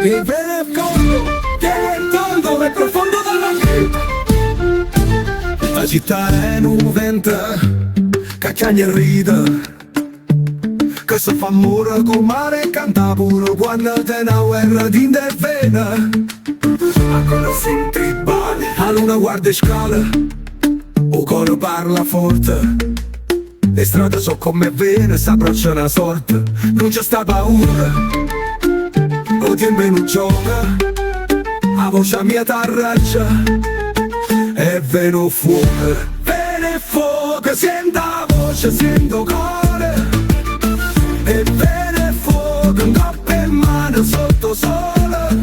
Il vero conto che è il tondo è profondo dalla la città è nuventa, cacciagna e ride, che si fa mura con mare e canta pure quando te una guerra di vena. Ancora senti i bali, a luna guarda e scala, o cuore parla forte. Le strade sono come vene, s'abbraccia una sorte, non c'è sta paura, o tempo non gioca, la voce mia t'arraccia, e veno fuoco, vene fuoco, sento la voce, sento cuore, e vene fuoco, in coppa e mano sotto sole,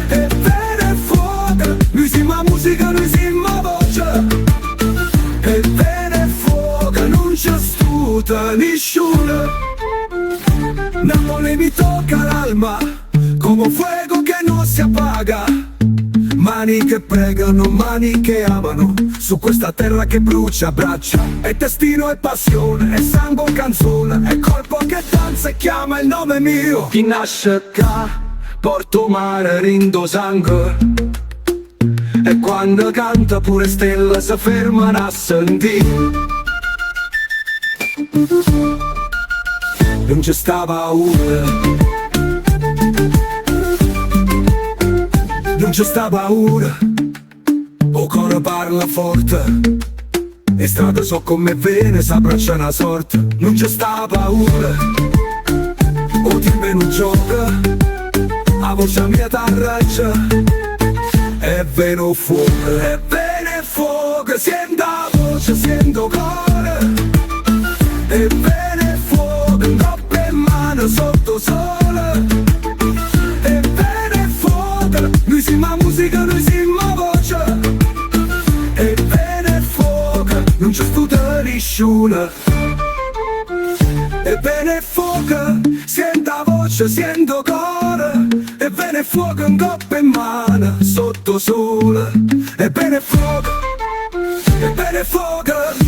e vene fuoco, noi siamo la musica, noi siamo la voce, e vene fuoco, non c'è stuta nessuno, Napoli mi tocca l'alma, come fuoco che non si appaga, mani che pregano, mani che amano, su questa terra che brucia braccia, è destino e passione, è sangue e canzone, è corpo che danza e chiama il nome mio. Chi nasce qua, porto mare, rindo sangue, e quando canta pure stelle si fermano a sentire. Non c'è sta paura, non c'è sta paura, o cuore parla forte, e strade so come vene, s'abbraccia una sorte. Non c'è sta paura, o tempo non gioca, la voce mia t'arraccia, e veno fuoco, sento la voce, sento cuore, e vene fuoco, in coppa e mano sotto sole, e vene fuoco, noi siamo la musica, noi siamo la voce, e vene fuoco, non c'è stuta nessuno, e vene fuoco, sento la voce, sento cuore, e vene fuoco, in coppa e mano sotto sole, e vene fuoco, e vene fuoco.